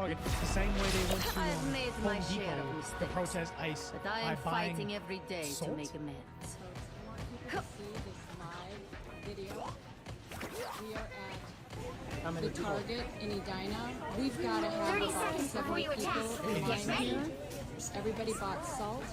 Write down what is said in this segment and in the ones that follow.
Target the same way they went to I've made Home my share of Depot to mistakes, protest ICE but I by am buying fighting every day salt? to make amends. I want you to see this live video. We are How at many the people? Target in Edina. We've got to have 30 about seconds before 70 you attack. people in Get line ready. here. Everybody bought salt,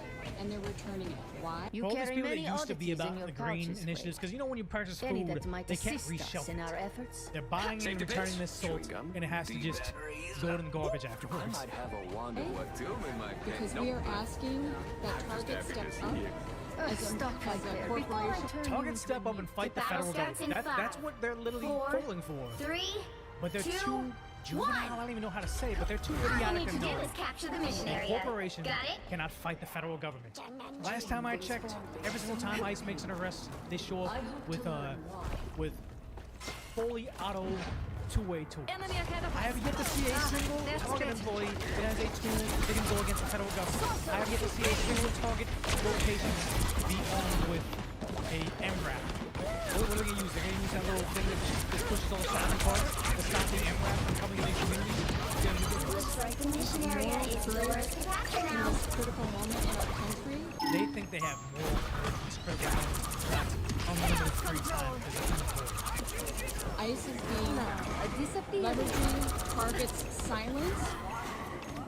and they're returning it. Why? You For all these carry people that many used to be oddities in about your the green pouches, initiatives, because you know when you purchase Any food, that might they can't assist reshelf us in our it. efforts. They're buying it and Safety returning pins, this salt, chewing gum, and it has to just batteries. go in the garbage I afterwards. might have a wand of what doom in my pen. Because Nope. we are asking that Target happy to step see up you. Stop right as a there. Before I corporation. turn Target you step into up and fight the battle federal starts government. in That's 5, what they're literally 4, falling for. 3, But they're 2, too juvenile. 1. I don't even know how to say it, but they're too All you idiotic need to and do dumb. is capture the mission A area. corporation Got it? cannot fight the federal government. Last time I checked, every single time ICE makes an arrest, they show up with fully auto two-way tools. Enemy ahead of I have yet to see a single that's Target good. employee that has a tool that can go against the federal government. I have yet to see a single Target location be armed with a MRAP. What are they going to use? They're going to use that little thing that just pushes all the shopping carts to stop the MRAP from coming in the community. It's going to be good. Looks like the mission area is yours to capture In now. this critical moment in our country, They think they have more this critical moment, not unlimited free time because it's unemployed. ICE is being I disappear. leveraging Target's silence.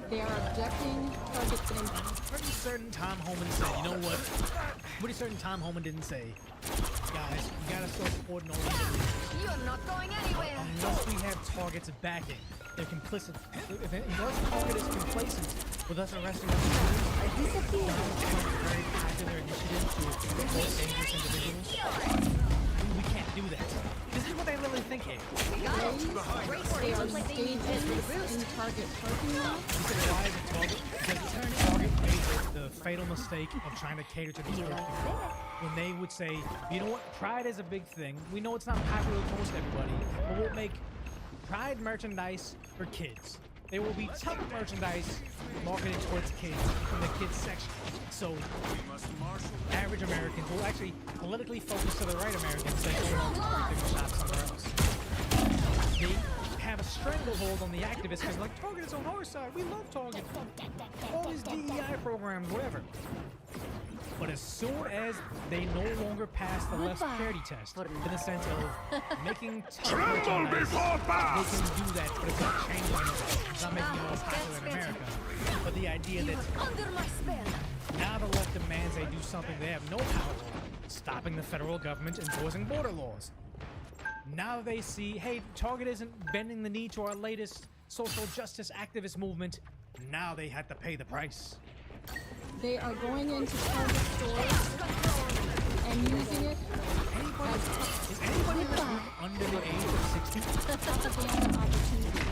They are objecting Target's Pretty certain Tom Homan said, you know what? Pretty certain Tom Homan didn't say, guys, you gotta start supporting all these individuals. You're not going anywhere. Unless we have Target's backing, they're complicit. Unless Target is complacent with us arresting them, I disappear. Donald Trump's very popular initiative to report dangerous individuals. We can't do that. This is what they literally think here. They are staging in Target parking lot. You said, why is it Target? Because Target made the fatal mistake of trying to cater to these people. When they would say, you know what, Pride is a big thing. We know it's not popular with most everybody, but we'll make Pride merchandise for kids. There will be tough merchandise marketed towards kids from the kids section. So average Americans will actually politically focus to the right Americans say, oh no, they will shop somewhere else. They have a stranglehold on the activists because like Target is on our side. We love Target. All these DEI programs, whatever. But as soon as they no longer pass the left Goodbye. charity test, in the sense of making tough Tremble merchandise, before they Bath! can do that, but it's not changing anything. It's not making it more popular in America. But the idea that Under my spell. now the left demands they do something they have no power over, stopping the federal government enforcing border laws. Now they see, hey, Target isn't bending the knee to our latest social justice activist movement. Now they had to pay the price. They are going into Target stores and using it as Is anybody in this room under the age of 60? propaganda opportunities.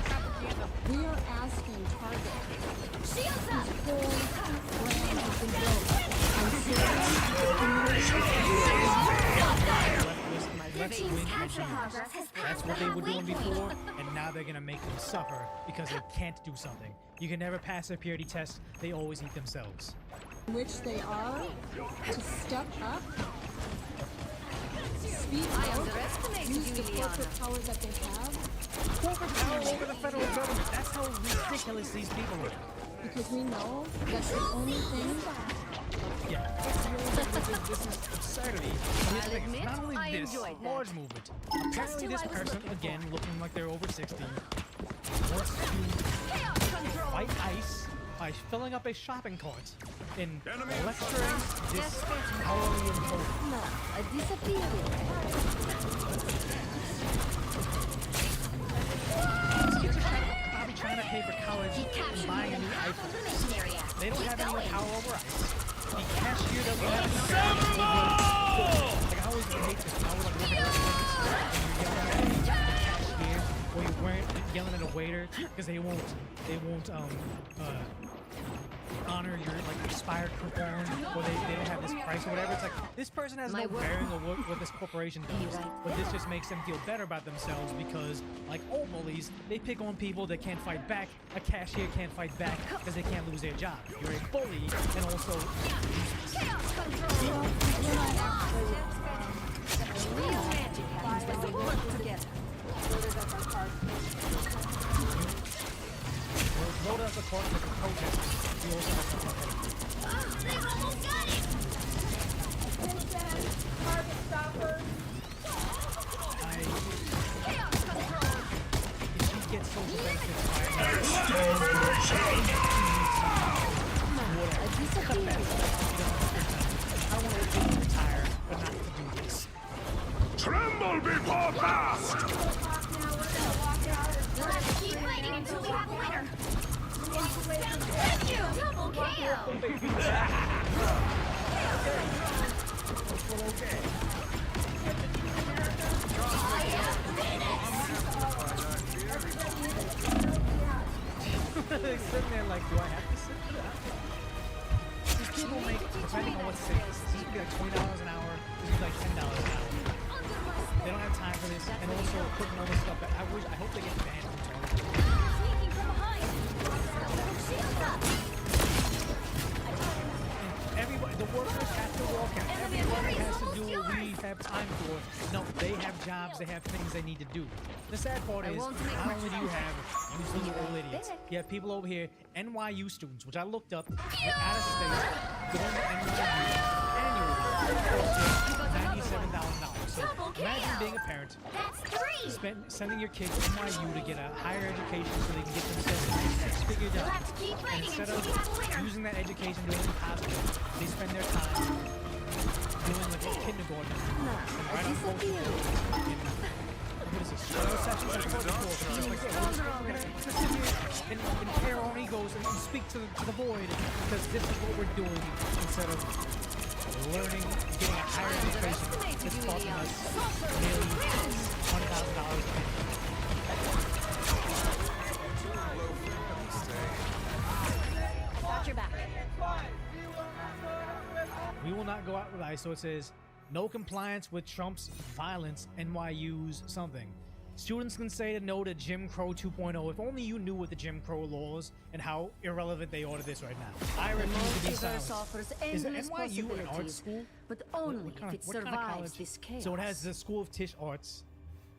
We are asking Target, Shields up. whose whole brand has been built on serving Left-wing Capture ideas. progress has That's passed what the they were doing halfway before, point. and now they're gonna make them suffer because they can't do something. You can never pass a purity test, they always eat themselves. which they are to step up, speak I out, underestimate use you, the Ileana. corporate power that they have, Corporate power over the federal government, that's how ridiculous these people are. because we know that the only thing Yeah, this is absurdity. Here's the thing, admit, not only I this enjoyed that. large movement, apparently who this I was person, looking for. again, looking like they're over 60, wants to Chaos control. fight ICE by filling up a shopping cart in Enemy lecturing this That's better. hourly employee. No, I disappear. Probably trying to pay for college and buying a new iPhone. They don't have any power over us. The cashier doesn't have any power over. Like I always hate this. I would like work at restaurants and you're yelling at the cashier or you're yelling at a waiter because they won't honor your like expired coupon or they don't have this price or whatever. It's like this person has My no work- bearing on what this corporation does, right but this just makes them feel better about themselves because like all bullies, they pick on people that can't fight back. A cashier can't fight back because they can't lose their job. You're a bully and also Chaos control. Real magic happens when we work together. we're loaded up the court with the protesters. We also have something like that. They've almost got it! Target stopper. Chaos control! If you get social benefits by A disappearance. I want to retire, but not to do this. Tremble before blast! Let's keep fighting until we have a winner. Thank you! Double KO! They're sitting there like, do I have to sit for that? These people make, depending on what state this is, this would be like $20 an hour, this would be like $10 an hour. They don't have time for this, and also putting all this stuff that I hope they get banned from Target. Sneaking from behind. Shield up. And everybody, the workers have to walk out. Everybody has to do what we have time for. No, they have jobs, they have things they need to do. The sad part is, won't make not much only do you trouble. have these little old idiots, back. you have people over here, NYU students, which I looked up, they're out of state, going to NYU annually, $97,000. So Double imagine KO. being a parent, That's 3. sending your kids to NYU to get a higher education so they can get themselves a six-figure We'll job. have to keep And fighting instead until of we have a winner. using that education to do anything positive, they spend their time doing like a kindergarten and right on post what is this? Shadow sessions and like, yeah, we're gonna sit here and tear our egos and speak to the void because this is what we're doing instead of learning, getting a higher education that's costing us nearly $1,000 Got your back. We will not go out with ICE, so it says, no compliance with Trump's violence, NYU's something. Students can say no to Jim Crow 2.0. If only you knew what the Jim Crow laws and how irrelevant they are to this right now. I refuse to be Multiverse silenced. offers Is endless NYU an art possibilities, school? but What- only what kind if of- it what kind of survives college? this chaos. So it has the School of Tisch Arts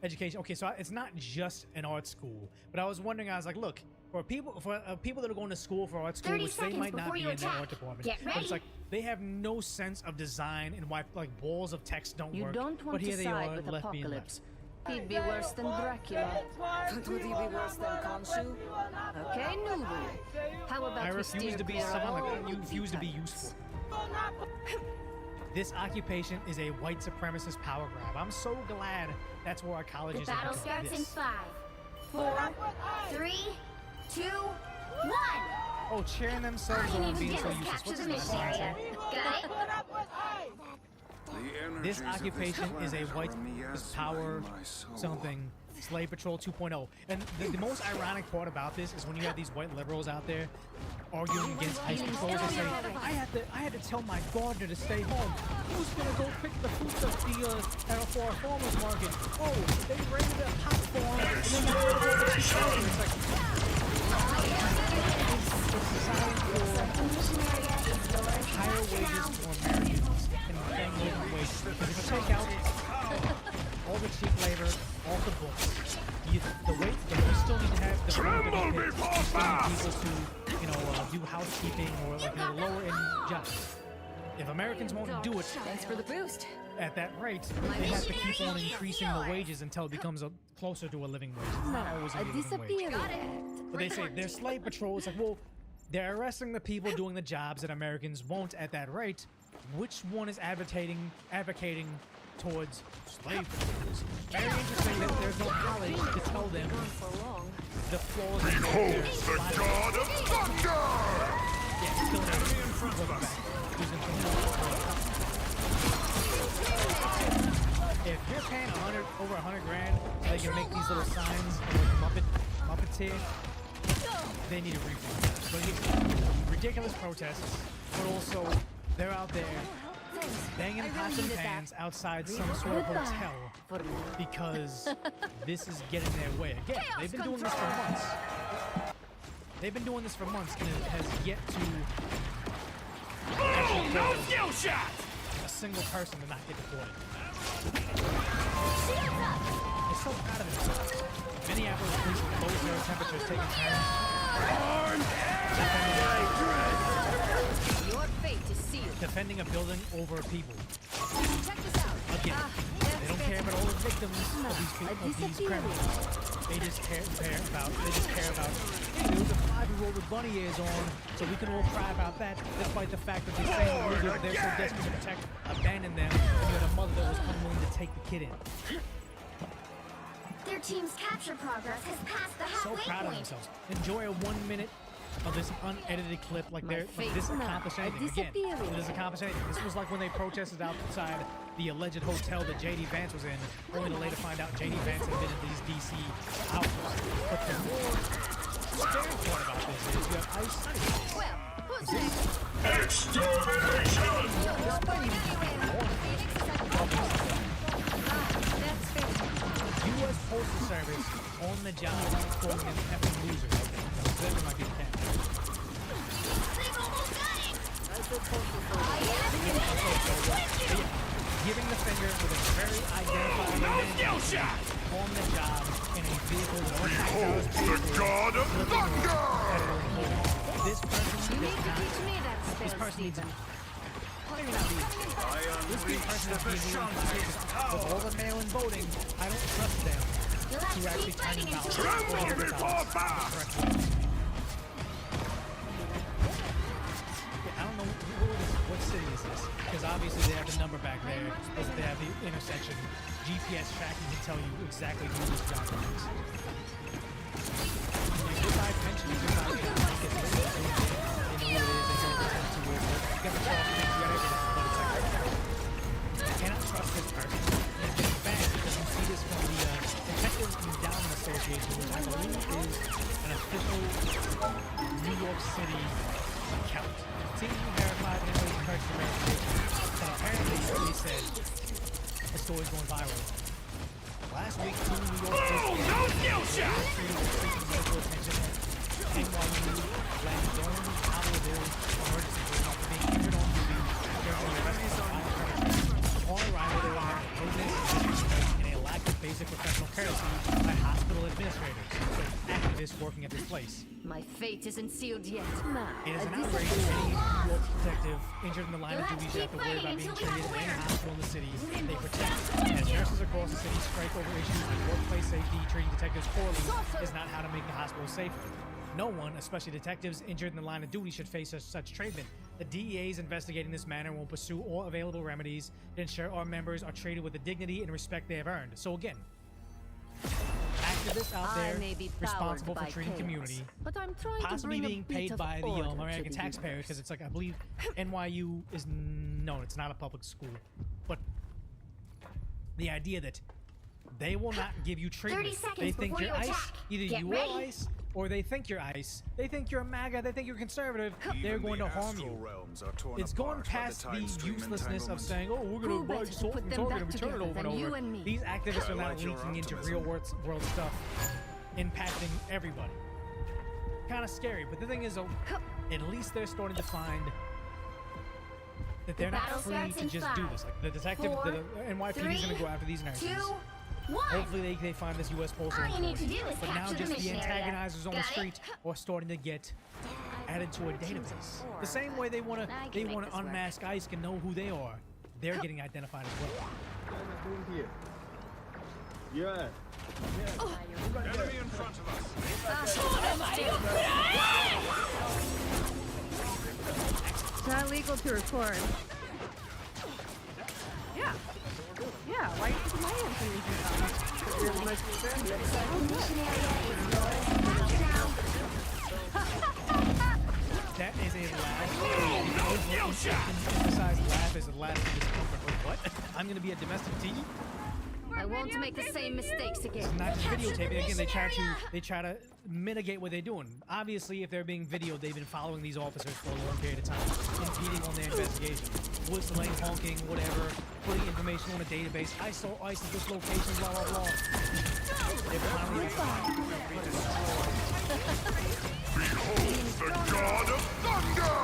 education. Okay, so it's not just an art school. But I was wondering, I was like, look, for people that are going to school for art school, 30 which they seconds might not before be you in their attack. art department, Get but it's ready. like they have no sense of design and why like balls of text don't You work. don't want but here to they side are, with left being Apocalypse. left. He'd be worse than Dracula. But would he be worse than Khonshu? Okay, Noodle. How about I we refuse steer to be clear of someone all like that. You would-be refuse to be tyrants? useful. This occupation is a white supremacist power grab. I'm so glad that's where our colleges The have battle become starts in this. 5, 4, 3, 2, 1. Oh, cheering themselves All you on need to being do so is useless. capture What's the this mission nonsense? area. Got it? This occupation is a white power something slave patrol 2.0. And the most ironic part about this is when you have these white liberals out there arguing against ICE patrols. They say, I had to tell my gardener to stay home. Who's gonna go pick the fruits for our farmer's market? Oh, they raided a hot farm and then they took all the cheap labor. It's like it's designed for higher wages for Americans and living wages. Because if you take out all the cheap labor, all the books, you still need to have the Tremble you before still need blast! people to, do housekeeping or like lower end jobs. If Americans won't do it Thanks for the boost. at that rate, they have to keep on increasing the wages until it becomes closer to a living wage. It's not always a A living wage. disappearance. But they say their slave patrol is like, well, they're arresting the people doing the jobs that Americans won't at that rate. Which one is advocating towards slave patrols? Very interesting that there's no college to tell them For long. the flaws in their Behold the slave- god of thunder! Yeah, still never looking back. Using if you're paying over 100 grand, so they can make these little signs like Muppeteer, they need a refund. But it's ridiculous protests, but also they're out there banging pots and pans outside some sort of hotel For me. because this is getting their way. Again, they've been doing this for months. They've been doing this for months, and it has yet to actually No cause skill shot! a single person to not get deported. Shields up. They're so proud of themselves. Minneapolis police with low zero temperatures taking turns. I'm defending a building over people. Check this out. Again, they don't care about all the victims of these criminals. They just care about, hey, there was a 5-year-old with bunny ears on, so we can all cry about that, despite the fact that they're saying they're so desperate to protect, abandon them, and you had a mother that was unwilling to take the kid in. Their team's capture progress has passed the So halfway proud of point. themselves. Enjoy a 1 minute of this unedited clip, like My they're like face this now. accomplished anything. Again, Disappearing. it doesn't accomplish anything. This was like when they protested outside the alleged hotel that JD Vance was in, only to later find out JD Vance had been in these DC houses. But the more scary part about this is you have Ice Sunny. Well, who's next? Extermination! This might even be more. That's fair. U.S. Postal Service on the job calling them effing losers. Okay, so that might be the case. They've almost got it. Giving the finger with a very identifiable man on the job in a vehicle that only Behold the god of thunder! This person You need does to not. teach me that This spell, person needs. Stephen. Why do you not need? This person is being with all the mail-in voting. I don't trust them You'll to have to actually keep turn fighting ballots. until you Tremble win. before fast! Correctly. I don't know what city is this, because obviously they have the number back there, because they have the intersection. GPS tracking can tell you exactly who this driver is. Like, goodbye pension, goodbye job. They know who it is, they know the tendency where it's like, you got the cross, you got everything, but it's like, I cannot trust this person. And it's getting bad because you see this from the Detective Endowment Association, which I believe is an official New York City account. Seems to be verified and everybody's encouraged for verification. And apparently, they said the story's going viral. Last week, 2 New York treated with freaking medical attention at NYU Langone Alville Emergency Room after being injured on duty during the arrest of violent criminals. Upon arrival, they were met with rudeness and disrespect and a lack of basic professional courtesy by hospital administrators, activists working at this place. My fate isn't sealed yet. Now, It is a an outrage disappear. that any New York detective injured in the line of You'll duty have should to have to keep worry about fighting being until we treated have in a any winner. hospital in the city they protect. As nurses across the city strike over issues like workplace safety, treating detectives poorly is not how to make the hospital safer. No one, especially detectives injured in the line of duty, should face such treatment. The DEA is investigating this matter and will pursue all available remedies to ensure our members are treated with the dignity and respect they have earned. So again, activists out I there may be responsible for powered by treating chaos, community, but I'm trying to possibly bring being a bit paid of by the order to American the taxpayers, universe. because it's like, I believe NYU is no, it's not a public school, but the idea that they will not give you treatment. 30 seconds They think before you're you ICE, attack. either Get you ready. are ICE or they think you're ICE. They think you're a MAGA. They think you're conservative. They're going to harm you. It's gone past the uselessness of saying, "Oh, we're Who going to buy better to salt put and them target back and we turn it together over and than you over." and me? These activists are now like your leaking into optimism. real world stuff, impacting everybody. Kind of scary, but the thing is, at least they're starting to find that they're The not battle free starts to in just do 5, this. Like the detective, 4, the NYPD is going to go after these nurses. 2, 1. Hopefully they find this U.S. Postal All you need to Authority. do is But now capture the just the mission area. antagonizers on the Got it? street are starting to get added to a database. The same way they want I to can make this work. unmask ICE and know who they are. They're getting identified as well. Enemy in front of us. It's not legal to record. Yeah. Yeah, why are you taking my information Mission area is yours. Now. That is a laugh. Emphasize laugh as a laugh of discomfort. Wait, what? I'm going to be a domestic tea? I won't make the same mistakes again. Not just videotaping. Again, they try to mitigate what they're doing. Obviously, if they're being videoed, they've been following these officers for a long period of time, impeding on their investigation, whistling, honking, whatever, putting information on a database. I saw ICE at this location, blah blah blah. They're finally Behold the god of thunder!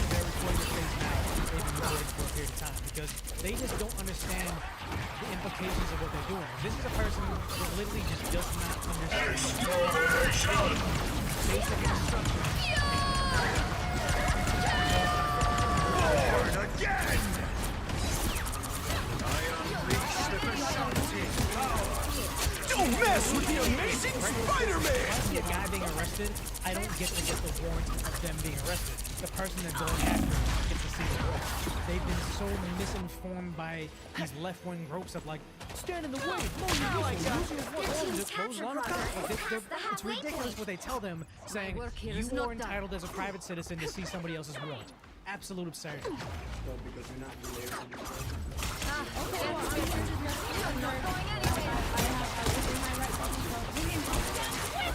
they're recording the face now. They've been recording for a period of time because they just don't understand the implications of what they're doing. This is a person that literally just does not understand Extermination! basic instructions. Lord again! I unleash the Vishanti power! Don't mess with the amazing Spider-Man! When I see a guy being arrested, I don't get to get the warrant of them being arrested. The person that's going after them gets to see the warrant. They've been so misinformed by these left-wing groups of like, stand in the way, blow your whistle, use your warrant, just close on a cop. Like, it's ridiculous what they tell them, saying work here you is are not entitled as a private citizen to see somebody else's warrant. Absolute absurdity.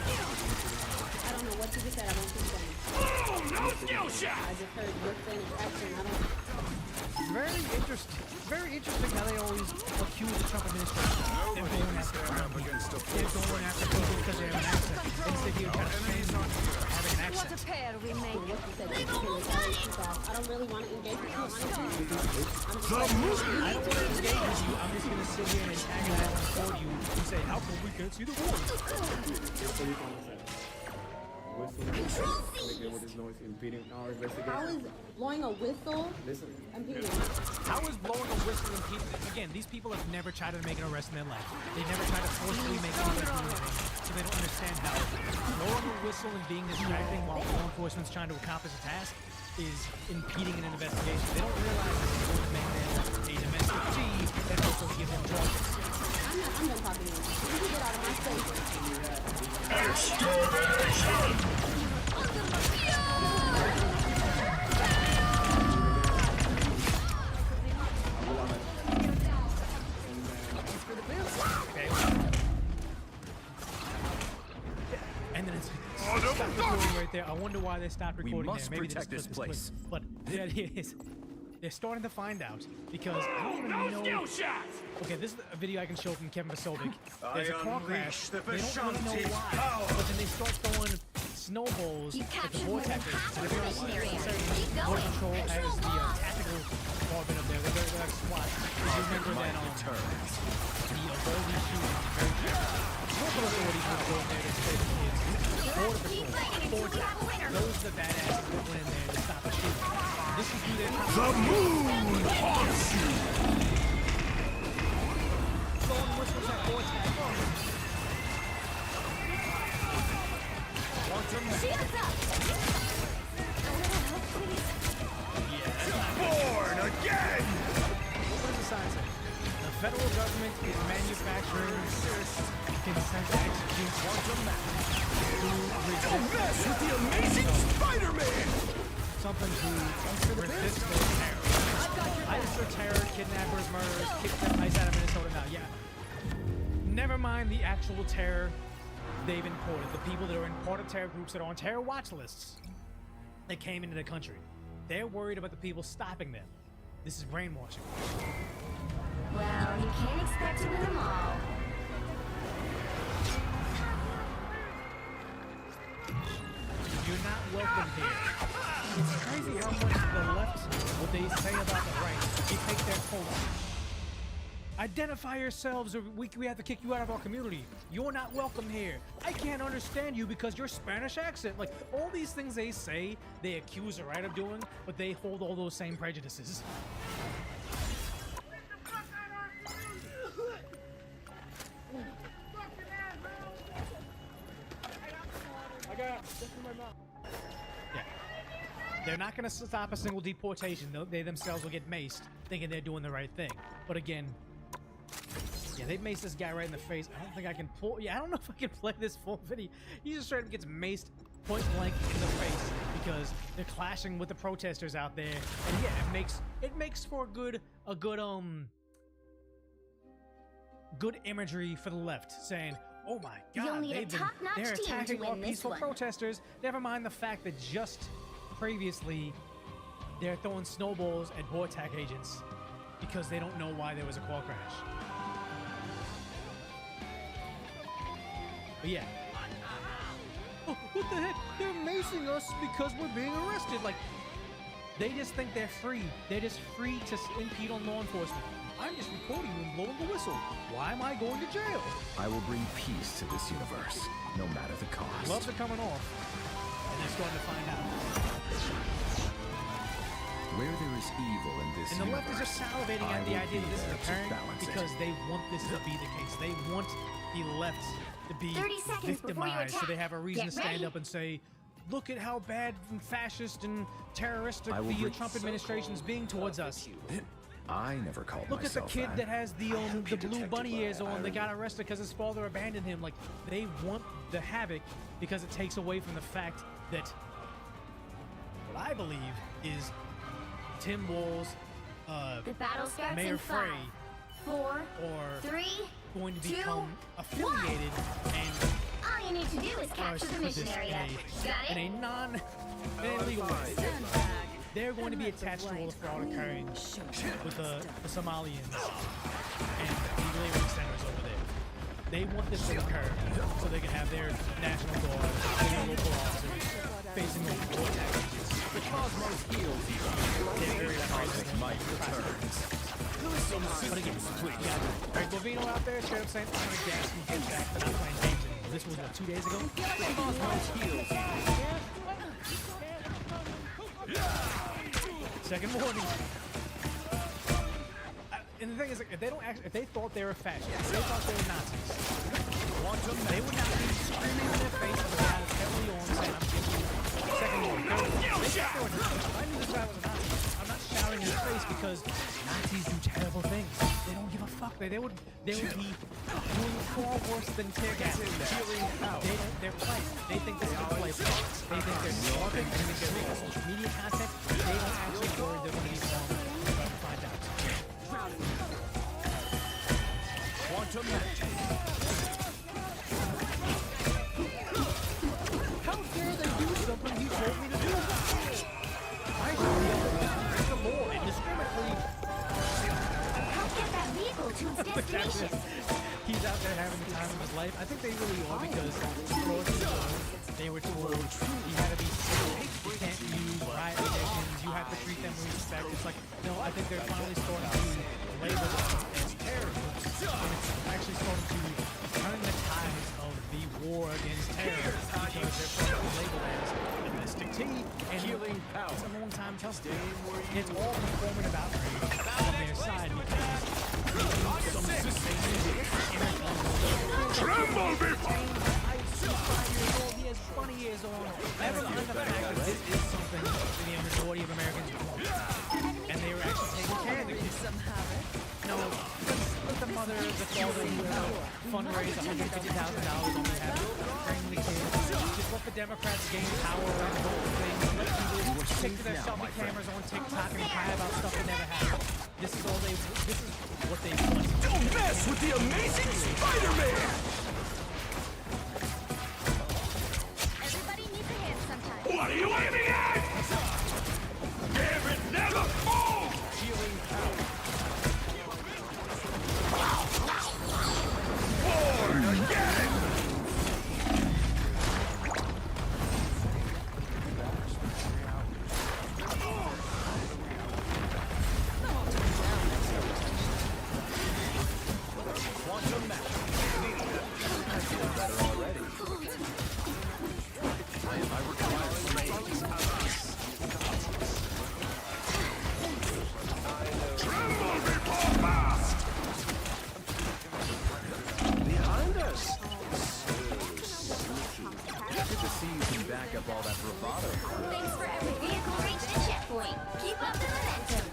I don't know what you just said. I don't think that. Oh, no skill shot! I just heard listen and action. I don't. Very interesting. Very interesting how they always accuse the Trump administration. They're going after brown people. They're going after people because they have an accent. Instead, you're trying to shame them for having an What a accent. pair we make. What you said. You can retaliate too fast. I don't really want to engage with you. Honestly. I'm just The like, movie! I don't want to engage with you. I'm just going to sit here and antagonize and support you and say, how come we can't see the warrant? What is noise impeding our how investigation? is blowing a whistle Listen. impeding? How is blowing a whistle impeding? Again, these people have never tried to make an arrest in their life. They never tried to forcefully make an arrest in anything, so they don't understand how blowing a whistle and being distracting while law enforcement's trying to accomplish a task is impeding an investigation. They don't realize this is going to make them a domestic tea and also give them drugs. I'm done talking to you. You can get out of my face. Okay. And then it's Oh, no, stop no. recording right there. I wonder why they stopped recording must there. Maybe they protect just this clipped place. clip. But there it is. They're starting to find out because I don't even No know. skill shot! Okay, this is a video I can show from Kevin Vasovic. There's a I car unleash crash. the They don't really know Vishanti why, power. but then they start throwing snowballs You at the captured more than vortex. half And the if you're on station area. certain Keep Border going. Patrol has Control the bombs. tactical department up there. They're like SWAT. If you remember that Mighty turns. the Uvalde shooting, very careful. Local authorities would go in there to save the kids. Border Keep Patrol, fighting until we Border have a winner. those are the badasses that went in there to stop the shooting. This is who they're The moon haunts you! throwing whistles at vortex. Shields up! Born again! What does the sign say? The federal government is manufacturing consent to execute quantum map to Mess with the amazing Spider-Man! something to resist the terror. Ice for terror, kidnappers, murderers, kick the ice out of Minnesota now. Yeah. Never mind the actual terror they've imported. The people that are in part of terror groups that are on terror watch lists that came into the country. They're worried about the people stopping them. This is brainwashing. Well, you can't expect to win them all. You're not welcome here. It's crazy how much the left, what they say about the right, they take their quotes. Identify yourselves or we have to kick you out of our community. You're not welcome here. I can't understand you because your Spanish accent. Like, all these things they say, they accuse the right of doing, but they hold all those same prejudices. Yeah. They're not going to stop a single deportation. They themselves will get maced, thinking they're doing the right thing. But again, yeah, they maced this guy right in the face. I don't think I can pull. Yeah, I don't know if I can play this full video. He just straight up gets maced point blank in the face because they're clashing with the protesters out there. And yeah, it makes for a good imagery for the left, saying, "Oh my You'll God, need a top-notch they're team to attacking win our this peaceful one." protesters." Never mind the fact that just previously they're throwing snowballs at Vortac agents because they don't know why there was a car crash. But yeah. Oh, what the heck? They're macing us because we're being arrested. Like, they just think they're free. They're just free to impede on law enforcement. I'm just recording you and blowing the whistle. Why am I going to jail? I will bring peace to this universe, no matter the cost. Gloves are coming off. And they're starting to find out. Where there is evil in this And the left is universe, just salivating I at the will idea be that this is there to occurring balance it. because they want this to be the case. They want the left to be 30 seconds before you victimized, so they attack. have a reason Get to stand ready. up and say, "Look at how bad and fascist and terroristic I will the bring Trump administration is being towards us." I never called Look at the myself kid that that. has the blue bunny ears on that got arrested because his father abandoned him. Like, they want the havoc because it takes away from the fact that what I believe is Tim Walz, The battle starts Mayor in 5, Frey, 4, or 3. going to 2, become affiliated and All you need to do is capture the put this mission area. Got in a it? non-illegal way. They're going to be attached to all the fraud occurring with the Somalians and the laboring centers over there. They want this to occur so they can have their National Guard and their local officers facing the war tactics. The cosmos heals you. They're very Cosmic might returns. But again, yeah. Alright, Bovino out there straight up saying, I'm gonna gas and get back to not playing games anymore. This was what, 2 days ago? Cosmos heals you. Second warning. And the thing is, like, if they don't actually, if they thought they were fascists, if they thought they were Nazis, they would not be screaming in their face with a guy that's heavily on saying, I'm giving you second warning. Third warning. They thought they were Nazis. If I knew this guy was a Nazi, I'm not shouting in his face because Nazis do terrible things. They don't give a fuck. They would be doing far worse than tear gas. They're playing. They think this is a play. They think they're smarting. They think they're making social media content. They don't actually worry they're going to be wrong. We're about to find out. Quantum magic. How dare they do something he told me to do? I should be able to break the law indiscriminately. Help get that vehicle to its destination. He's out there having the time of his life. I think they really are because for us to know, they were told you had to be civil. You can't use riot conditions. You have to treat them with respect. It's like, no, I think they're finally starting to label them as terrorists. And it's actually starting to turn the tides of the war against terror because they're starting to label as domestic tea and healing power. It's a long time coming. It's all performative outrage on their side because Tremble before! he has funny ears on. That's the fact that this is something that the majority of Americans want. And they were actually taking care of their kids. No, let the mother, the father, fundraise $150,000 on behalf of training the kids. Just let the Democrats gain power and vote things. Let people take to their selfie cameras on TikTok and cry about stuff that never happened. This is what they want. Don't mess with the amazing Spider-Man! Everybody needs a hand sometimes. What are you aiming at? Give it never fall! Healing power. Born again! Quantum magic. I feel better already. I require Tremble before fast! behind us. Good to see you can back up all that bravado. Thanks for every vehicle reached a checkpoint. Keep up the momentum.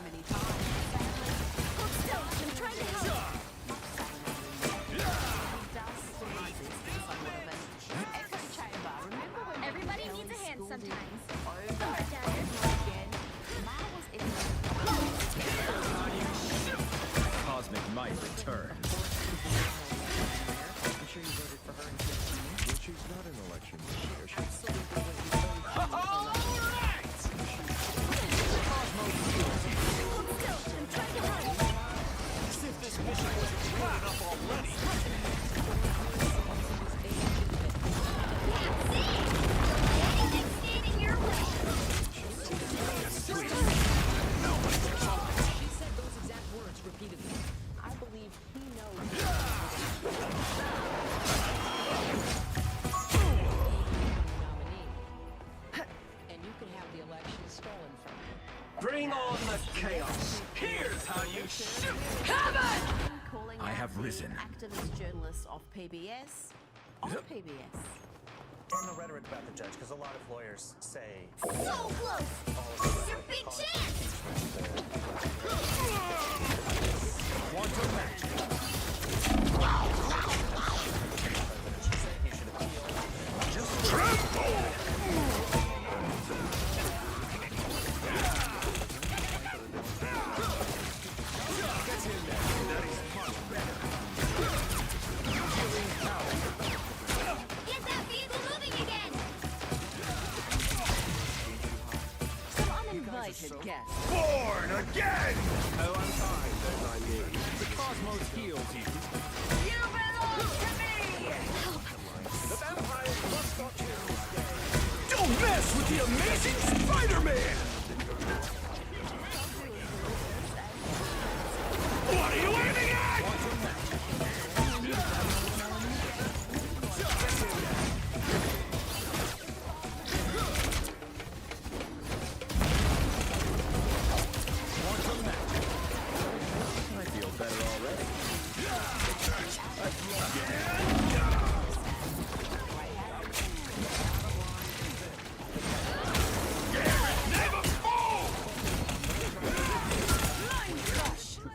Hold still. I'm trying to help. Everybody needs a hand sometimes. Alright, Dagger. Cosmic might returns. I'm sure you voted for her in 2015. Well, she's not in election this year. She's Hold still. I'm trying to help. As if this mission wasn't good enough already. Yeah, see? Anything stand in your way. She said those exact words repeatedly. I believe he knows. Nominee. And you can have the election stolen from you. Bring on the chaos. Here's how you shoot. Calling I out have the risen. Activist journalists of PBS. On PBS. And the rhetoric about the judge, because a lot of lawyers say So close! This is your big chance! Quantum magic. he should appeal. Just tremble. Get in there. That is much better. Healing power. Get that vehicle moving again! Some uninvited guests. Born again! Oh, I'm fine. Don't mind me. The cosmos heals you. You belong to me! The vampires must not kill. Don't mess with the amazing Spider-Man! What are you aiming at? I feel better already.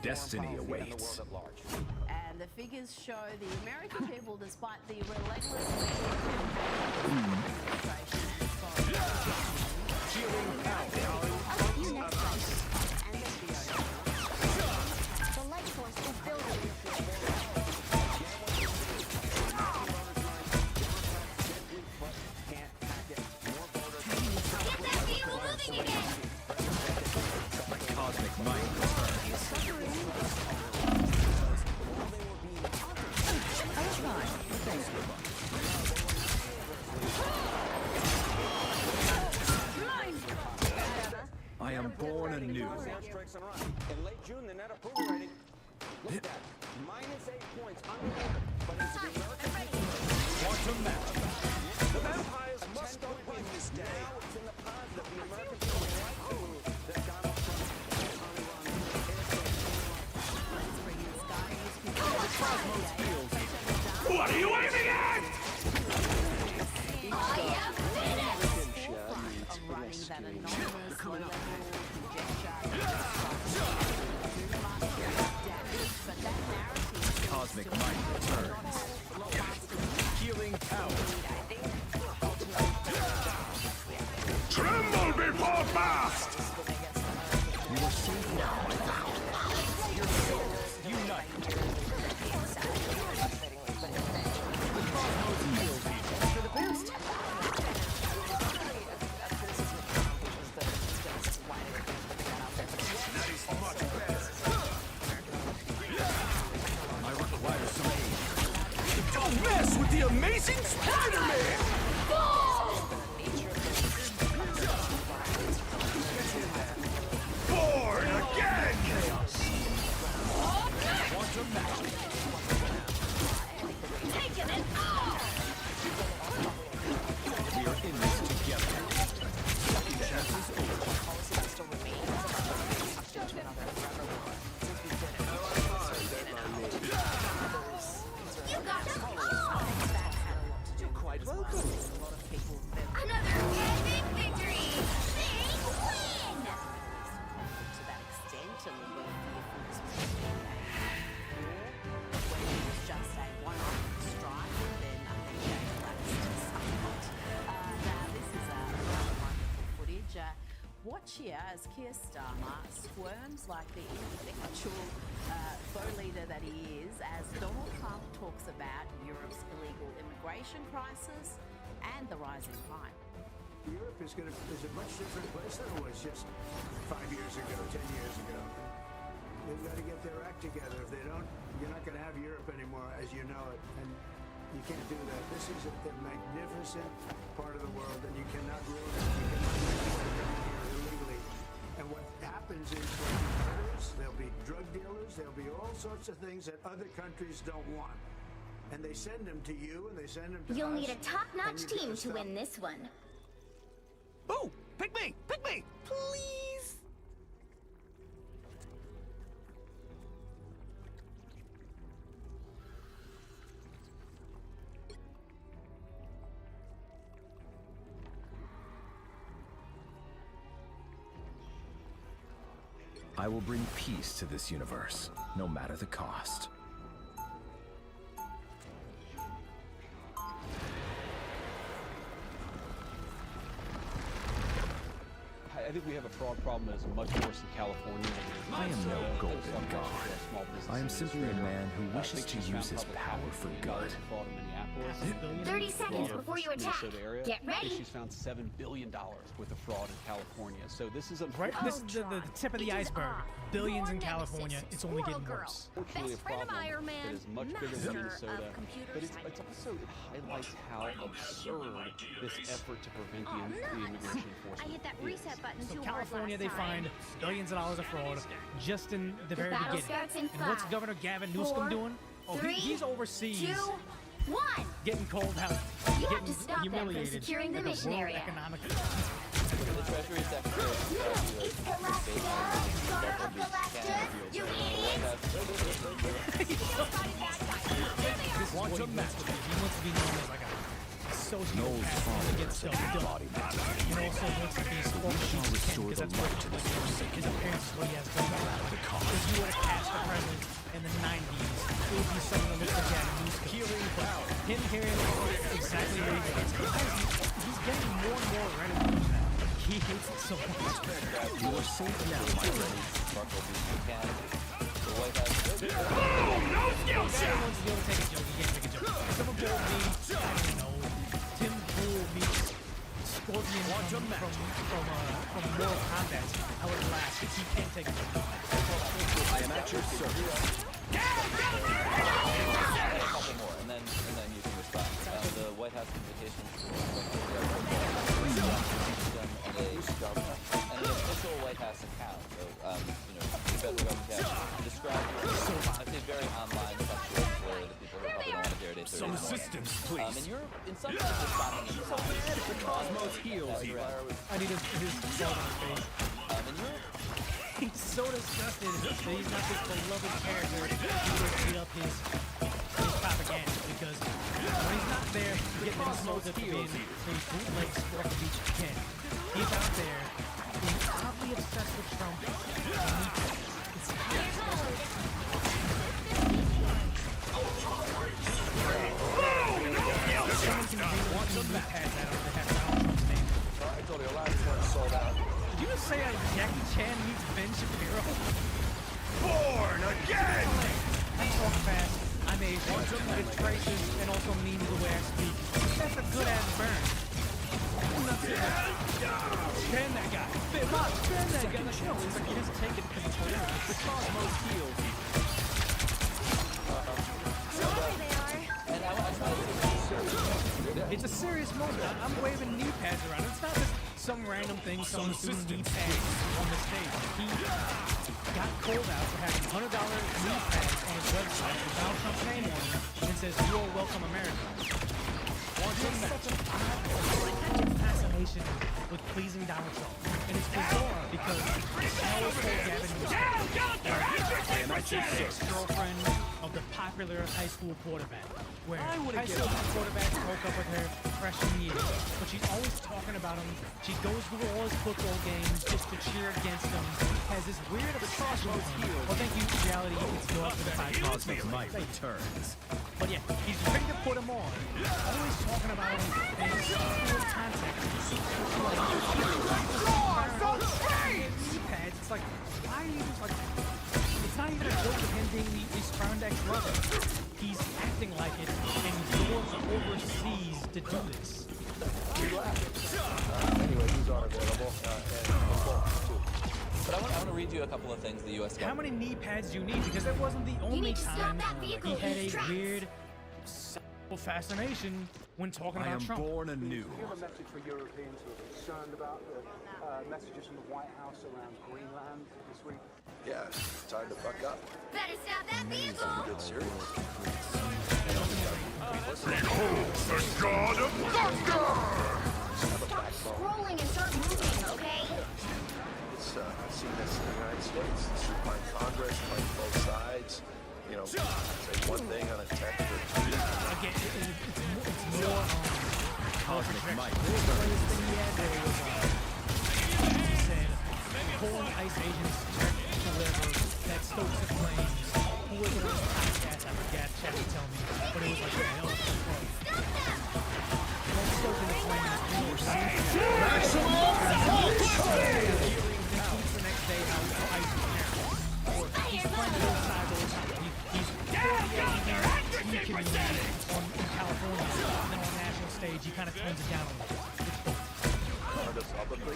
Destiny awaits. And the figures show the American people, despite the relentless The light force is building. Get that vehicle moving again! My cosmic might returns. I am born anew. Strikes and run. In late June, the net approval rating, look at that, -8 points under. But it's the American Quantum magic. The vampires must not win this day. now it's in the positive. The American people like the move that Donald Trump is on the run. What are you aiming at? I am finished! of running that anonymous low-level conjecture. But that narrative Cosmic might returns. Healing power. Tremble before blast! You are safe now, my vow. Your souls unite. The cosmos heals you. For the boost. That is much better. I require some aid. Don't mess with the amazing Spider-Man! Born again! Quantum magic. Taking it off! We are in this together. Chances over. You got them all! You're quite welcome. Another epic victory! Big win! To that extent, and the vehicles when it was just a one-off strike, then I think they collapsed somewhat. Now this is a wonderful footage. Watch here as Keir Starmer squirms like the ineffectual faux leader that he is, as Donald Trump talks about Europe's illegal immigration crisis and the rising crime. Europe is a much different place than it was just 5 years ago, 10 years ago. They've got to get their act together. If they don't, you're not going to have Europe anymore as you know it. And you can't do that. This is a magnificent part of the world, and you cannot ruin it. You cannot make it here illegally. And what happens is there'll be murderers, there'll be drug dealers, there'll be all sorts of things that other countries don't want. And they send them to you, and they send them to You'll us, need a top-notch and you team gotta to stop win this one. Oh, pick me! Pick me! Please! I will bring peace to this universe, no matter the cost. I think we have a fraud problem that is much worse in California than it is in I am no Minnesota. golden Some god. small business I am simply a administrator, man who wishes thinks to he's use found his public power for good. fraud in Minneapolis. 30 seconds Fraud before you in the attack. Minnesota area. Get ready. She's found $7 billion worth of fraud in California. So this is a Right? This is the tip of the iceberg. Billions in California. It's only getting worse. Unfortunately, a Best friend of problem Iron Man, that is much bigger master than of Minnesota, computer but it's science. also, it highlights how absurd this effort to prevent Oh, the immigration I enforcement hit that is. reset button So too hard California, last they time. find billions of dollars of fraud just in the very battle beginning. starts in And what's 5, Governor Gavin Newsom 4, doing? Oh, 3, he's overseas 2, 1. getting called out, You have getting to stop them from humiliated securing the at mission World area. Economic The Treasury Secretary It's Galactus, daughter of Galactus, you idiot! This is what he wants to be. He wants to be known as like a sociopath that gets stuff done. And also wants to be spoken to because that's what his appearance is what he has going on. If you were to cast the president in the 90s, it would be someone that looks like Gavin Newsom. Healing power. Him hearing exactly what he thinks. He's getting more and more relevant now. He hates it so much. You are safe now, my friend. The White House. No skill shot! Everyone's be able to take a joke. He can't take a joke. Someone told me, I don't know, Tim Pool meets Scorpion from Mortal Kombat. I would laugh because he can't take a joke. I am at your service. A couple more, and then you can respond. The White House communications and an official White House account. So, the federal government can describe I'd say very online sexual for the people who probably don't want to hear it. Some assistance, please. And you're in some sense responding in time. The cosmos heals you. I need his face. And you're He's so disgusted that he's not this beloved character. He would beat up his propaganda because when he's not there getting insulted for being a bootleg sport of each kid, he's out there being oddly obsessed with Trump. Someone can bring one of the pads out of the hat Donald Trump's name. I told you, a lot of ones sold out. Did you just say Jackie Chan meets Ben Shapiro? Born again! I talk fast, I'm Asian, with traces, and also mean the way I speak. That's a good ass burn. Ban that guy. Ban that guy. Like, no, it's like you just take it because it's hilarious. The cosmos heals. It's a serious moment. I'm waving knee pads around. It's not just some random thing, some knee pads on the stage. He got called out for having $100 knee pads on his website with Donald Trump's name on it and says, "You're welcome, America." There's such an odd fascination with pleasing Donald Trump. And it's bizarre because I always told Gavin Newsom, ex-girlfriend of the popular high school quarterback, where high school quarterbacks broke up with her freshman year, but she's always talking about him. She goes to all his football games just to cheer against him. Has this weird obsession with him. Well, thank you, reality. It's go up to the high Cosmic might returns. But yeah, he's ready to put him on. Always talking about him in his school context. Pads. It's like, why are you just like? It's not even a joke of him being the spandex lover. He's acting like it, and he's going overseas to do this. Anyway, these are available, and too. But I want to read you a couple of things the U.S. How government. many knee pads do you need? Because that wasn't the only need to stop time that vehicle he had in its a tracks. weird sexual fascination when talking I about am Trump. born anew. Do you have a message for Europeans who are concerned about the messages from the White House around Greenland this week? Yeah, time to fuck up. Better stop that vehicle! Get serious. The God of Thunder! Stop scrolling and start moving, okay? It's seen this in the United States. Supine Congress, fight both sides. You know, say one thing on a text or tweet. Again, it's more Cosmic might The latest thing he had there was he said, "Pulling ICE agents check for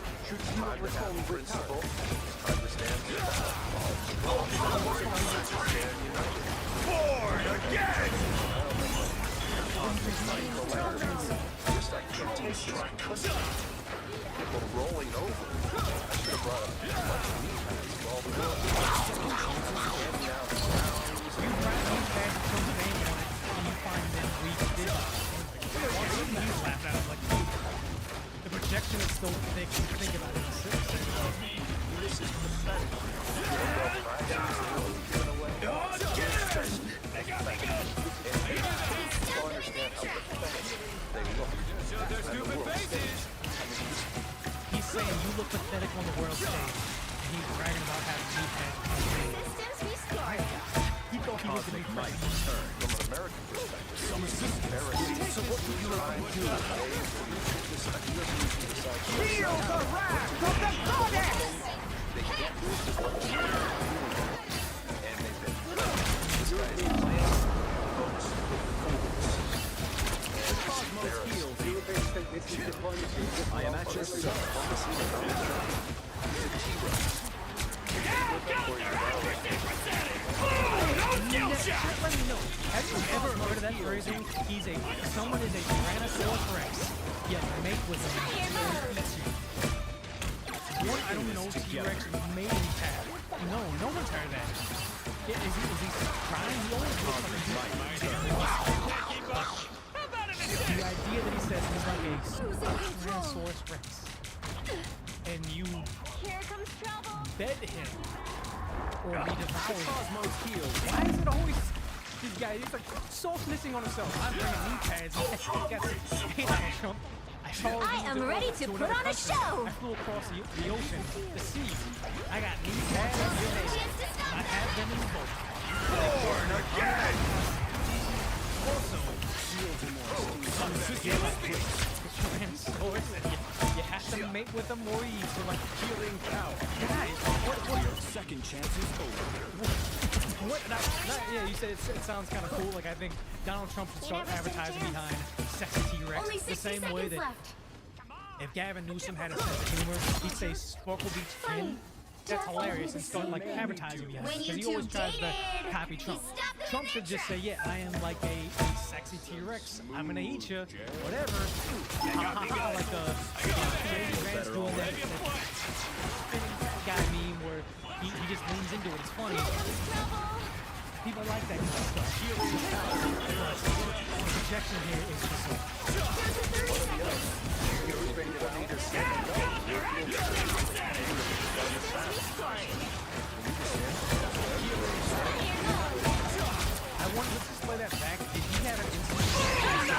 Absolutely. Time to have principle. Time to stand united. Born again! Just like people rolling over. I should have brought up a bunch of knee pads for all the girls. You grab these bags and put your name on it, and you find them weak. You laugh at it like the projection is so thick. You think about it. This is pathetic. He's saying you look pathetic on the world stage, and he's bragging about having knee pads. Systems restored. He thought he was going to be right. From an American perspective, some so what would you like to do? Feel the wrath of the goddess! They can't do what they're doing. And they've been this guy's playing folks Cosmos heals. Europeans think this is diplomacy. I am at your Let me know. Have you ever heard of that phrasing? Someone is a Tyrannosaurus Rex. Yet mate with him and eats you. One, I don't know T-Rex mating pad. No one's heard of that. Is he trying? He always looks like the idea that he says he's like a Tyrannosaurus Rex. And you Here comes trouble. bed him. Or he devours Cosmos heals. Why is it always these guys? He's like soft-snitching on himself. I'm bringing knee pads. Hey, Donald Trump. I am ready to put on a show. I flew across the ocean, the sea. I got knee pads and grenades. I have them in both. Born again! Also, Tyrannosaurus, and you have to mate with them or eat. So like healing cow. Guys, what Your second chance is over. yeah, you said it sounds kind of cool. Like I think Donald Trump should start advertising behind sexy T-Rex Only the 60 same way seconds that left. if Gavin Newsom had a sense of humor, he'd say Sparkle Beach Finn. That's hilarious and start like advertising behind it because he always tries to copy Trump. Trump should just say, yeah, I am like a sexy T-Rex. I'm gonna eat you, whatever. Like a Vance doing that guy meme where he just leans into it. It's funny. People like that kind of stuff. The projection here is just I want to just play that back. Did he have an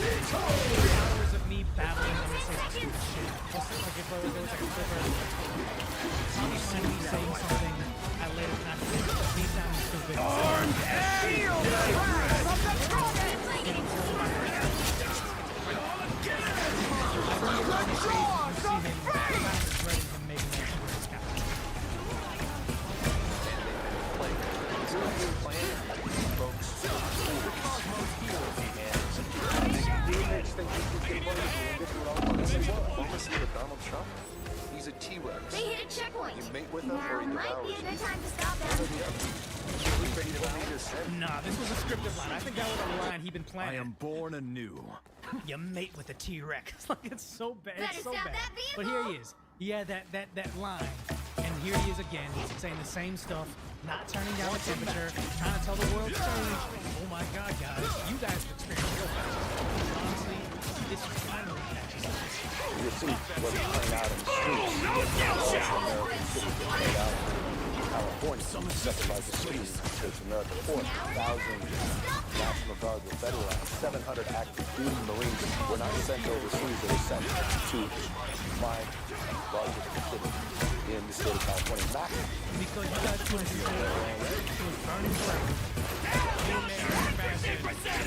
hours of me battling and saying stupid shit. Like if there was like a clip of me saying something I later not did. He sounded stupid. Donald Trump, he's a T-Rex. They hit a checkpoint. You mate with him Now or he might devours be a you. good time to stop them. Nah, this was a scripted line. I think that was a line he'd been I planning. am born anew. You mate with a T-Rex. Like it's so bad. Better It's so stop bad. that But vehicle. here he is. He had that line. And here he is again, saying the same stuff, not turning down the temperature, trying to tell the world stage, oh my god, guys, you guys have experienced real fast. Honestly, this is finally catches up. You see what's playing out in the streets. American cities are played out in California. Second largest city is America. 4,000 National Guard were federalized. 700 active duty Marines were not sent overseas. They were sent to my largest city in the state of California. Not because you guys couldn't do it was burning bright.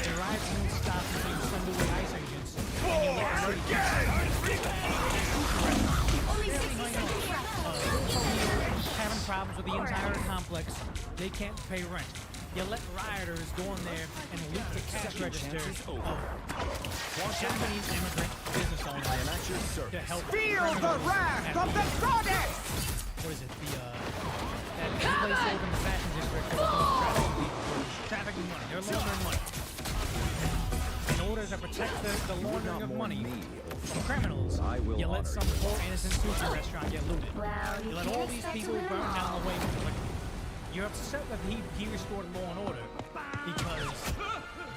The riots won't stop until you send away ICE agents. Having problems with the entire complex. They can't pay rent. You let rioters go in there and loot the cash register of Japanese immigrant business owners to help Feel the wrath of the goddess! What is it? That place over in the fashion district trafficking money. They're laundering money. In order to protect the laundering of money from criminals, you let some poor innocent sushi restaurant get looted. You let all these people burn down the way. Like, you're upset that he restored law and order because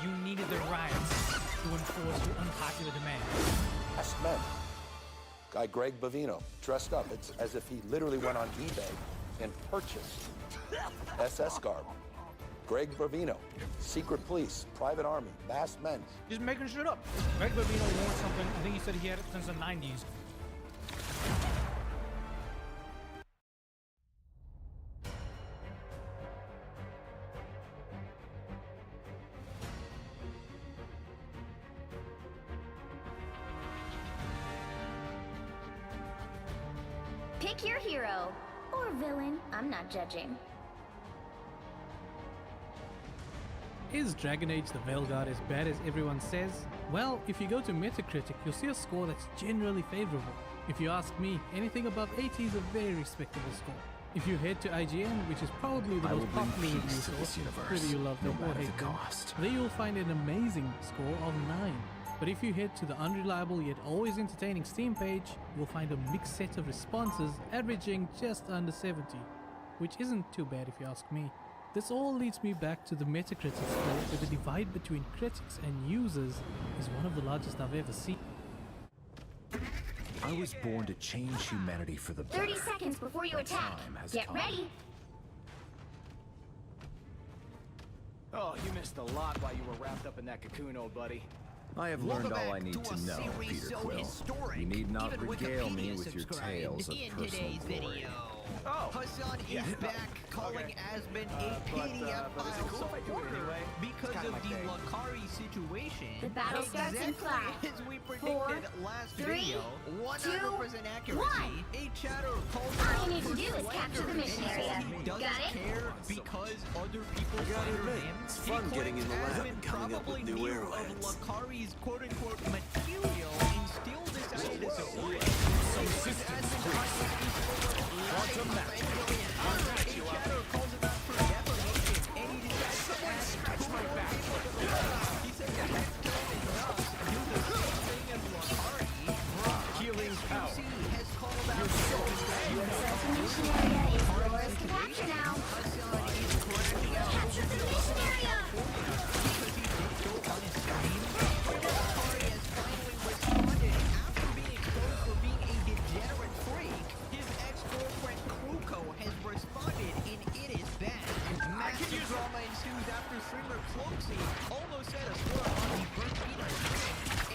you needed the riots to enforce your unpopular demands. Masked men. Guy Greg Bavino, dressed up. It's as if he literally went on eBay and purchased SS garb. Greg Bavino, secret police, private army, masked men. Just making shit up. Greg Bavino wore something, I think he said he had it since the 90s. Pick your hero. Or villain. I'm not judging. Is Dragon Age the Veilguard as bad as everyone says? Well, if you go to Metacritic, you'll see a score that's generally favorable. If you ask me, anything above 80 is a very respectable score. If you head to IGN, which is probably the most popular review source, whether you love them or hate them, there you'll find an amazing score of 9. But if you head to the unreliable yet always entertaining Steam page, you'll find a mixed set of responses averaging just under 70, which isn't too bad if you ask me. This all leads me back to the Metacritic score, where the divide between critics and users is one of the largest I've ever seen. I was born to change humanity for the better. 30 seconds before you attack. Get ready. Oh, you missed a lot while you were wrapped up in that cocoon, old buddy. I have learned all I need to know, Peter Quill. You need not regale me with your tales of personal glory. Oh, Hassan is back, calling Asmund a pedophile reporter because of the Lakari situation. The battle starts in 5, as we predicted 4, last 3, video, 100% 2, accuracy. 1. A chatter All you need to do is capture the mission area. Doesn't Got it? care because other people fire him. It's fun getting in the lab and coming up with new arrowheads. Of Lakari's quote-unquote material and still decided to support it. Some systems, please. Quantum map. Shadow calls him out for defamation, and he decides to ask scratch my back. He says the head kill is enough. Do the same thing as Lakari. Healing power. Has called out The mission area is yours to capture now. Capture the mission area. because he did go on his stream. Lakari has finally responded after being exposed for being a degenerate freak. His ex-girlfriend Kruko has responded, and it is bad. Massive drama ensues after streamer Cloaksy almost set a score on the Burkina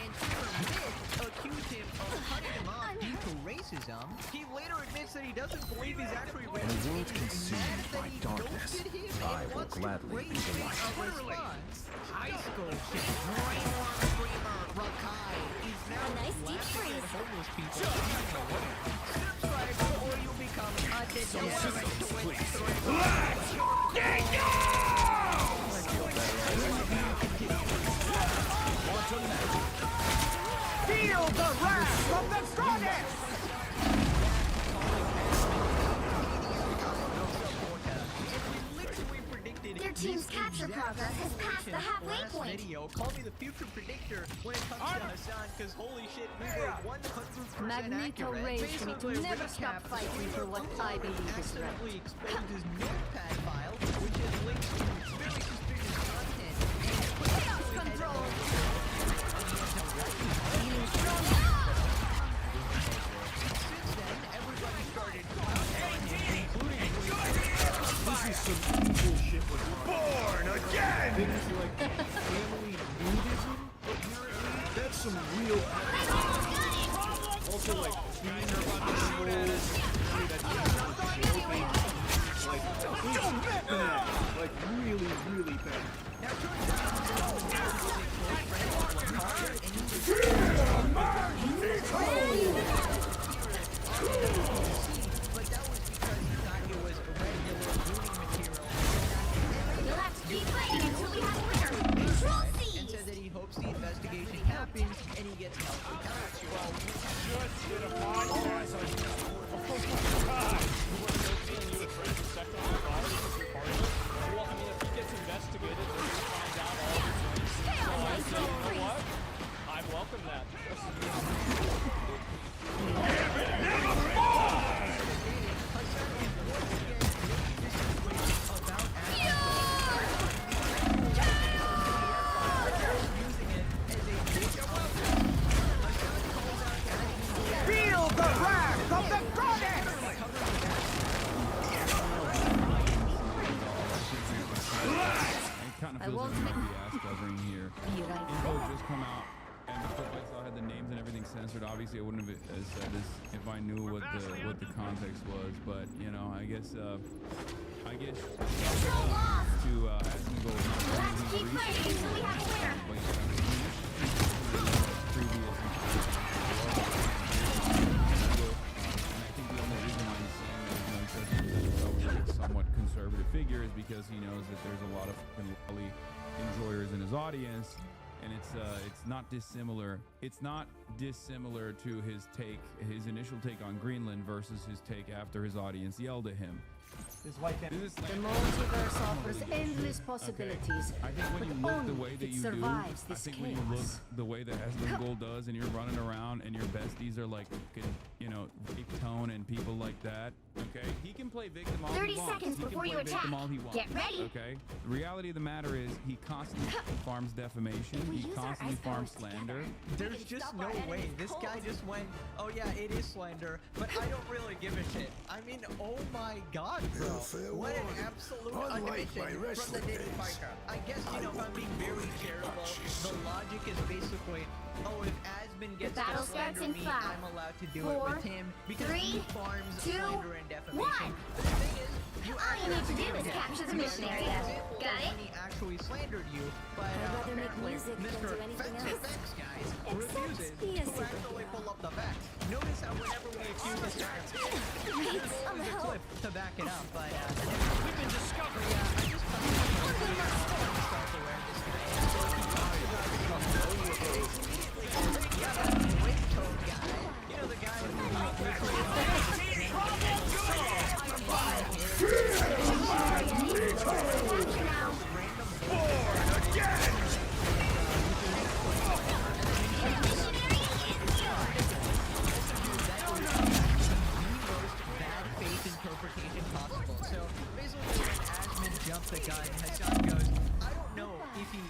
and streamer Myth accused him of cutting him off due to racism. He later admits that he doesn't believe he's actually In a world racist. consumed by darkness, I will gladly be the light. High school kid, brainwash streamer Rakai is now A nice deep laughing at freeze. homeless people. Subscribe or you'll become a degenerate Feel the wrath of the goddess! Their team's capture progress has passed the halfway point. Video. Call me the future predictor when it comes to Hassan, because holy shit, we were 100% Magneto accurate. raised me to Basically, never recap, stop fighting for what I believe is right. accidentally exposed his notepad file, which has links to very suspicious content. Chaos control! Since then, everybody started including This is some evil shit with Born again! Things like family nudism, That's some real... also like teens are about to roll. Like, bad. Like, really, really bad. but that was because he thought it was regular looting material. You'll have to keep fighting until we have a winner. Control And C. said that he hopes the investigation gets healthy. Well, we just did a podcast on of course not. You were still seeing you at first and second on the car. Well, I mean, if he gets investigated, they're going to find out all the things. So I said, you know what? I welcome that. Feel the wrath of the goddess! It kind of feels like we might be ass covering here. Info just come out, and because I saw had the names and everything censored. Obviously, I wouldn't have said this if I knew what the context was. But you know, I guess to as we go. Let's keep playing until we have a winner. Somewhat conservative figure is because he knows that there's a lot of Lolly enjoyers in his audience, and it's not dissimilar. It's not dissimilar to his initial take on Greenland versus his take after his audience yelled at him. The multiverse offers endless possibilities, I think when you but look the only way if that it you do, survives I this think chaos. when you look the way that Asmongold does, and you're running around, and your besties are like, you know, Rick Tone and people like that. Okay, he can play victim all 30 he wants. seconds He can before play you victim attack. all he wants. Get ready. Okay. The reality of the matter is, he constantly farms defamation. He constantly farms slander. There's just no way. This guy just went, oh yeah, it is slander, but I don't really give a shit. I mean, oh my god, bro. What an absolute admission from the Diddy Fighter. I guess, you know, if I'm being very charitable, the logic is basically, oh, if Asmon gets The battle to slander starts in me, 5, I'm allowed to do 4, it with him because 3, he farms 2, slander and defamation. 1. But the thing is, you All you need to do is capture the mission area. Got it? when he actually slandered you, but rather make apparently music than Mr. do anything Facts else. Facts guys Except refuses be a to actually pull up the facts. Notice how whenever we accuse this guy, there's always a clip to back it up, but we've been discovered. Yeah, I just found self-aware this guy is. So he talks about immediately, yeah, that Rick Tone guy, you know, the guy interpretation possible. So basically, when Asmon jumped the gun, Hassan goes, I don't know if he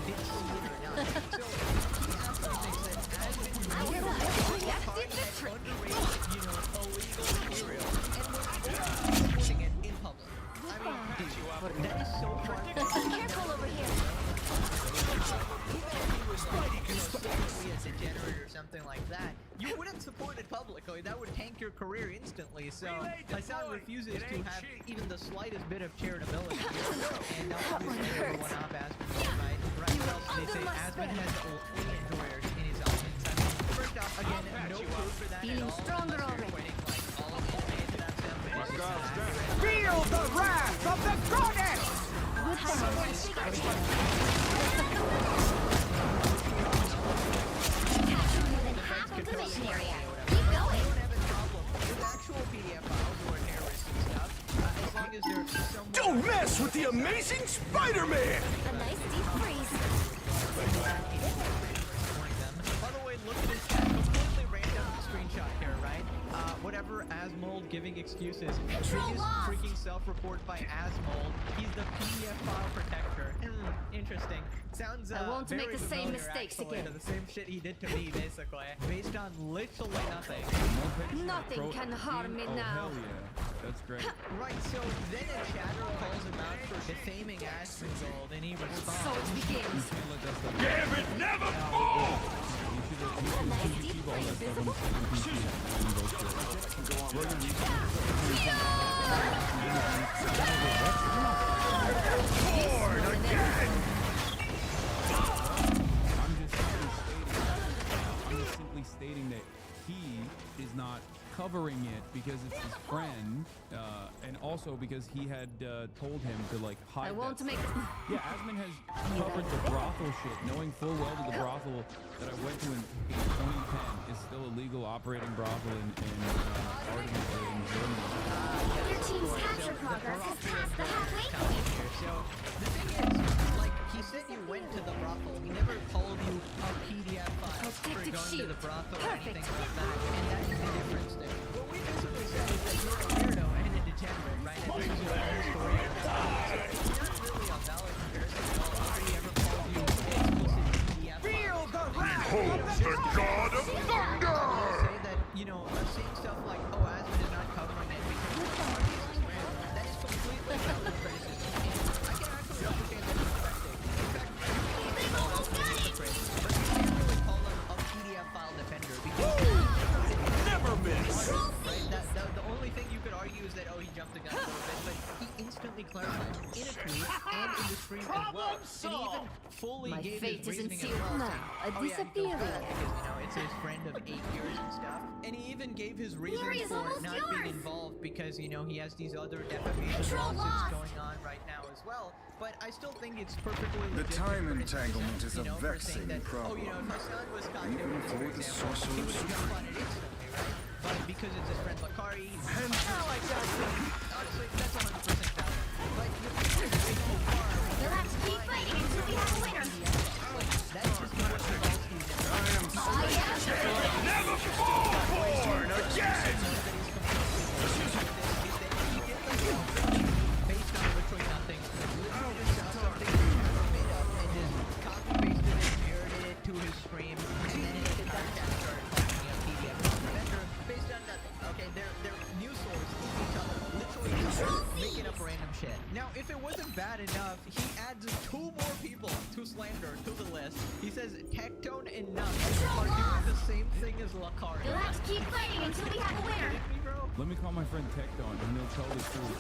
did see it or not. So he actually thinks that Asmon underrated, illegal material, and was supporting it in public. I mean, dude, that is so Careful over here. a degenerate or something like that, you wouldn't support it publicly. That would tank your career instantly. So Hassan refuses to have even the slightest bit of charitability here, and not obviously everyone off Asmon, right? Right else they say Asmon has only enjoyers in his audience. I mean, first off, again, no proof for that at all. Stronger already. Like all of the way into that stuff. Feel the wrath of the goddess! Half of the mission area. Keep going. With actual PDF files or terrorists and stuff, as long as they're somewhat... Don't mess with the amazing Spider-Man! A nice deep freeze. By the way, look at this completely random screenshot here, right? Whatever Asmold giving excuses. Biggest freaking self-report by Asmold. He's the PDF file protector. Interesting. Sounds I won't very make the same familiar, mistakes actually, again. to the same shit he did to me, basically. Based on literally nothing. Nothing can harm me now. Hell yeah. That's great. Right, so then a chatter calls him out for defaming Asmongold, and he responds. So it begins. Damn it, never fall! Lord, again! I'm just simply stating that he is not covering it because it's his friend, and also because he had told him to like hide. I won't that make. stuff. Yeah, Asmon has covered the brothel shit, knowing full well that the brothel that I went to in 2010 is still a legal operating brothel in Artemis in Germany. Your team's capture progress has passed the halfway point. So the thing is, like, he said you went to the brothel. He never called you a PDF file for Protective going to shield. the brothel or Perfect. anything like that. And that's the difference there. What we basically said is that you're a weirdo and a degenerate, right? And brings you a whole story of the time. So it's not really a valid comparison at all. Nobody ever called you explicit PDF Feel the wrath Behold of the god of thunder! Say that, you know, seeing stuff like, oh, Asmon is not covering it because it's the artist's brand. That is completely valid criticism. And I can actually understand that perspective. In fact, They've almost got it. but you can't really call him a PDF file defender because Never miss! right? The only thing you could argue is that, oh, he jumped the gun a little bit, but he instantly clarified in a tweet and in the stream as well. And he even fully My gave fate his isn't reasoning as sealed well. now. saying, A oh, yeah, he feels disappearing. bad because, you know, it's his friend of 8 years and stuff. And he even gave his reasons is for almost not yours. being involved because, you know, he has these other defamation Control lawsuits lost. going on right now as well. But I still think it's perfectly The legit time for his entanglement reasons, is a you know, for saying vexing that, oh, you know, if problem. my son was caught Even doing this, for for the example, he Sorcerer would have jumped on it instantly, right? But because it's his friend Lakari, honestly, that's 100% valid. But the thing is, they go far. You'll have to keep fighting until we have a winner. That's just not what Kowalski's in. Oh, yeah. Never fall born again! Based on literally nothing. Literally just saw something made up and just copy-pasted it, mirrored it to his stream, and then it did that chat started calling me a PDF vendor based on nothing. Okay, their news source is each other. Literally just making up random shit. Now, if it wasn't bad enough, he adds 2 more people to slander to the list. He says Tectone and Nux are doing the same thing as Lakari. You'll have to keep fighting until we have a winner. Me, bro? Let me call my friend Tecton and he'll tell the truth.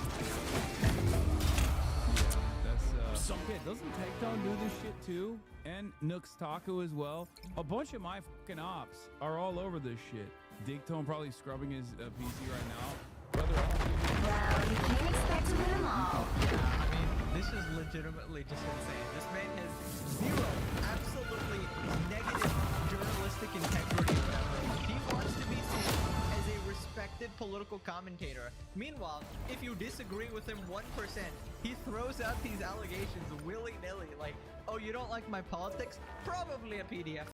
That's yeah, doesn't Tecton do this shit too? And Nooks Taco as well. A bunch of my fucking ops are all over this shit. Digtone probably scrubbing his PC right now. Brother, Well, you can't expect to win them all. I mean, this is legitimately just insane. This man has zero, absolutely negative journalistic integrity or whatever. He wants to be seen as a respected political commentator. Meanwhile, if you disagree with him 1%, he throws out these allegations willy-nilly like, oh, you don't like my politics? Probably a PDF